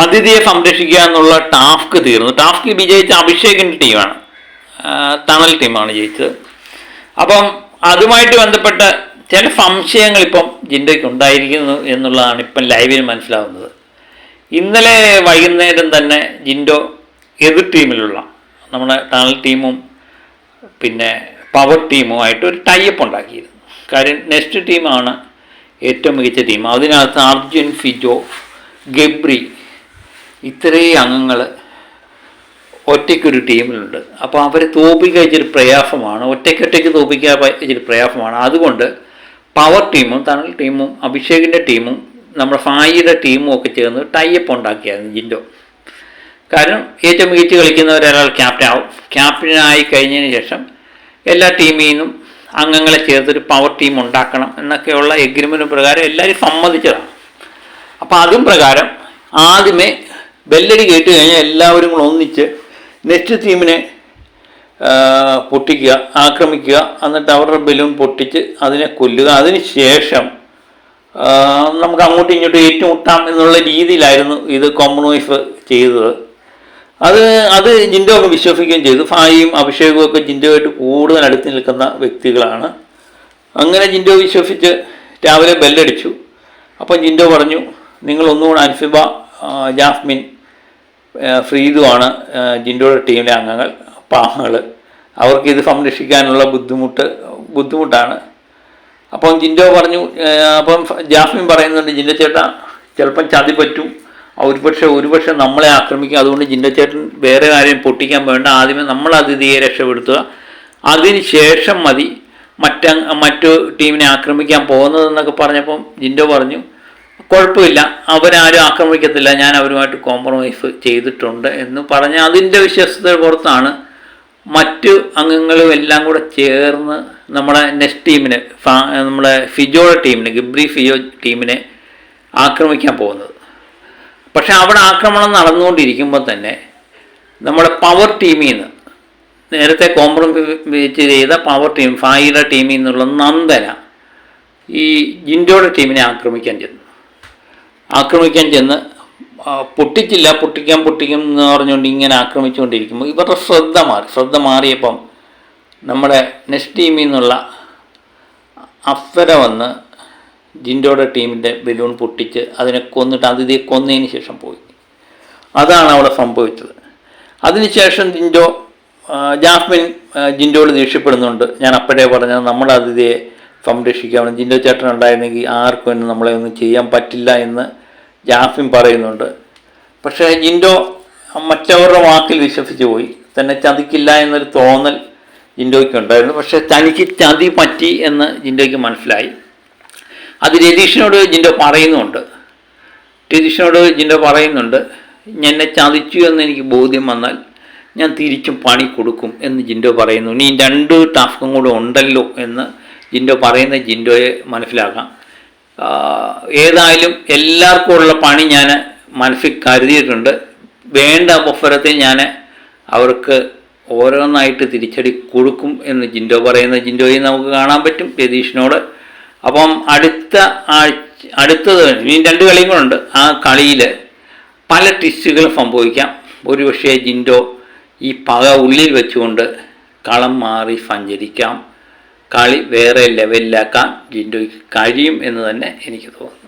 അതിഥിയെ സംരക്ഷിക്കുക എന്നുള്ള ടാസ്ക് തീർന്നു. ടാസ്ക് വിജയിച്ച അഭിഷേകിൻ്റെ ടീമാണ്, തണൽ ടീമാണ് ജയിച്ചത്. അപ്പം അതുമായിട്ട് ബന്ധപ്പെട്ട ചില സംശയങ്ങൾ ഇപ്പം ജിൻഡോയ്ക്ക് ഉണ്ടായിരിക്കുന്നു എന്നുള്ളതാണ് ഇപ്പം ലൈവിൽ മനസ്സിലാവുന്നത്. ഇന്നലെ വൈകുന്നേരം തന്നെ ജിൻഡോ എതിർ ടീമിലുള്ള നമ്മുടെ ടണൽ ടീമും പിന്നെ പവർ ടീമുമായിട്ട് ഒരു ടൈപ്പ് ഉണ്ടാക്കിയിരുന്നു. കാര്യം നെക്സ്റ്റ് ടീമാണ് ഏറ്റവും മികച്ച ടീം. അതിനകത്ത് അർജുൻ, ഫിജോ, ഗബ്രി ഇത്രയും അംഗങ്ങൾ ഒറ്റയ്ക്കൊരു ടീമിലുണ്ട്. അപ്പോൾ അവരെ തോൽപ്പിക്കാൻ ഇച്ചിരി പ്രയാസമാണ്, ഒറ്റയ്ക്കൊറ്റയ്ക്ക് തോൽപ്പിക്കാൻ ഇച്ചിരി പ്രയാസമാണ്. അതുകൊണ്ട് പവർ ടീമും തണൽ ടീമും അഭിഷേകിൻ്റെ ടീമും നമ്മുടെ ഫായിയുടെ ടീമും ഒക്കെ ചേർന്ന് ടൈപ്പ് ഉണ്ടാക്കിയായിരുന്നു ജിൻഡോ. കാരണം ഏറ്റവും മികച്ച് കളിക്കുന്നവരൊരാൾ ക്യാപ്റ്റൻ ആവും. ക്യാപ്റ്റനായി കഴിഞ്ഞതിന് ശേഷം എല്ലാ ടീമിൽ നിന്നും അംഗങ്ങളെ ചേർത്തൊരു പവർ ടീം ഉണ്ടാക്കണം എന്നൊക്കെയുള്ള എഗ്രിമെൻറ്റ് പ്രകാരം എല്ലാവരും സമ്മതിച്ചതാണ്. അപ്പോൾ അതും പ്രകാരം ആദ്യമേ ബെല്ലടി കേട്ട് കഴിഞ്ഞാൽ എല്ലാവരും കൂടെ ഒന്നിച്ച് നെക്സ്റ്റ് ടീമിനെ പൊട്ടിക്കുക, ആക്രമിക്കുക, എന്നിട്ട് അവരുടെ ബലൂൺ പൊട്ടിച്ച് അതിനെ കൊല്ലുക. അതിന് ശേഷം നമുക്ക് അങ്ങോട്ടും ഇങ്ങോട്ടും ഏറ്റുമുട്ടാം എന്നുള്ള രീതിയിലായിരുന്നു ഇത് കോംപ്രമൈസ് ചെയ്തത്. അത് ജിൻഡോ ഒക്കെ വിശ്വസിക്കുകയും ചെയ്തു. ഫായിയും അഭിഷേകും ഒക്കെ ജിൻഡോയായിട്ട് കൂടുതൽ അടുത്ത് നിൽക്കുന്ന വ്യക്തികളാണ്. അങ്ങനെ ജിൻഡോ വിശ്വസിച്ച് രാവിലെ ബെല്ലടിച്ചു. അപ്പം ജിൻഡോ പറഞ്ഞു, നിങ്ങളൊന്നുകൂടെ അൻസിബ, ജാസ്മിൻ, ഫ്രീദുമാണ് ജിൻഡോയുടെ ടീമിലെ അംഗങ്ങൾ, പാവങ്ങൾ. അവർക്കിത് സംരക്ഷിക്കാനുള്ള ബുദ്ധിമുട്ടാണ്. അപ്പം ജിൻഡോ പറഞ്ഞു. അപ്പം ജാസ്മിൻ പറയുന്നുണ്ട്, ജിൻഡോ ചേട്ടാ ചിലപ്പം ചതി പറ്റും, ഒരുപക്ഷെ നമ്മളെ ആക്രമിക്കും. അതുകൊണ്ട് ജിൻഡോ ചേട്ടൻ വേറെ കാര്യം പൊട്ടിക്കാൻ വേണ്ട, ആദ്യമേ നമ്മൾ അതിഥിയെ രക്ഷപ്പെടുത്തുക, അതിന് ശേഷം മതി മറ്റു ടീമിനെ ആക്രമിക്കാൻ പോകുന്നതെന്നൊക്കെ പറഞ്ഞപ്പം ജിൻഡോ പറഞ്ഞു, കുഴപ്പമില്ല, അവരാരും ആക്രമിക്കത്തില്ല, ഞാൻ അവരുമായിട്ട് കോംപ്രമൈസ് ചെയ്തിട്ടുണ്ട് എന്ന് പറഞ്ഞ് അതിൻ്റെ വിശ്വാസത്തെ പുറത്താണ് മറ്റു അംഗങ്ങളും എല്ലാം കൂടെ ചേർന്ന് നമ്മുടെ നെക്സ്റ്റ് ടീമിനെ, നമ്മുടെ ഫിജോയുടെ ടീമിനെ, ഗബ്രി ഫിജോ ടീമിനെ ആക്രമിക്കാൻ പോകുന്നത്. പക്ഷെ അവിടെ ആക്രമണം നടന്നുകൊണ്ടിരിക്കുമ്പോൾ തന്നെ നമ്മുടെ പവർ ടീമിൽ നിന്ന്, നേരത്തെ കോംപ്രമൈസ് ചെയ്ത പവർ ടീം, ഫായിയുടെ ടീമിൽ നിന്നുള്ള നന്ദന ഈ ജിൻഡോയുടെ ടീമിനെ ആക്രമിക്കാൻ ചെന്ന് പൊട്ടിക്കും എന്ന് പറഞ്ഞുകൊണ്ട് ഇങ്ങനെ ആക്രമിച്ചുകൊണ്ടിരിക്കുമ്പോൾ ഇവരുടെ ശ്രദ്ധ മാറിയപ്പം നമ്മുടെ നെക്സ്റ്റ് ടീമിൽ നിന്നുള്ള അഫ്സര വന്ന് ജിൻഡോയുടെ ടീമിൻ്റെ ബലൂൺ പൊട്ടിച്ച് അതിനെ കൊന്നിട്ട് അതിഥിയെ കൊന്നതിന് ശേഷം പോയി. അതാണ് അവിടെ സംഭവിച്ചത്. അതിനുശേഷം ജാസ്മിൻ ജിൻഡോയോട് ദേഷ്യപ്പെടുന്നുണ്ട്. ഞാൻ അപ്പോഴേ പറഞ്ഞത് നമ്മുടെ അതിഥിയെ സംരക്ഷിക്കാമെന്ന്. ജിൻഡോ ചേട്ടൻ ഉണ്ടായിരുന്നെങ്കിൽ ആർക്കും എന്നെ നമ്മളെ ഒന്നും ചെയ്യാൻ പറ്റില്ല എന്ന് ജാസ്മിൻ പറയുന്നുണ്ട്. പക്ഷേ ജിൻഡോ മറ്റവരുടെ വാക്കിൽ വിശ്വസിച്ച് പോയി. തന്നെ ചതിക്കില്ല എന്നൊരു തോന്നൽ ജിൻഡോയ്ക്ക് ഉണ്ടായിരുന്നു. പക്ഷേ തനിക്ക് ചതി പറ്റി എന്ന് ജിൻഡോയ്ക്ക് മനസ്സിലായി. അത് രതീഷിനോട് ജിൻഡോ പറയുന്നുണ്ട്. എന്നെ ചതിച്ചു എന്ന് എനിക്ക് ബോധ്യം വന്നാൽ ഞാൻ തിരിച്ചും പണി കൊടുക്കും എന്ന് ജിൻഡോ പറയുന്നു. ഇനി 2 ടാസ്കും കൂടെ ഉണ്ടല്ലോ എന്ന് ജിൻഡോ പറയുന്ന ജിൻഡോയെ മനസ്സിലാക്കാം. ഏതായാലും എല്ലാവർക്കും ഉള്ള പണി ഞാൻ മനസ്സിൽ കരുതിയിട്ടുണ്ട്. വേണ്ട അവസരത്തിൽ ഞാൻ അവർക്ക് ഓരോന്നായിട്ട് തിരിച്ചടി കൊടുക്കും എന്ന് ജിൻഡോ പറയുന്ന ജിൻഡോയെ നമുക്ക് കാണാൻ പറ്റും രതീഷിനോട്. അപ്പം അടുത്തത് ഇനി 2 കളിയും കൂടെ. ആ കളിയിൽ പല ട്വിസ്റ്റുകളും സംഭവിക്കാം. ഒരുപക്ഷെ ജിൻഡോ ഈ പക ഉള്ളിൽ വെച്ചുകൊണ്ട് കളം മാറി സഞ്ചരിക്കാം. കളി വേറെ ലെവലിലാക്കാൻ ജിൻഡോയ്ക്ക് കഴിയും എന്ന് തന്നെ എനിക്ക് തോന്നുന്നു.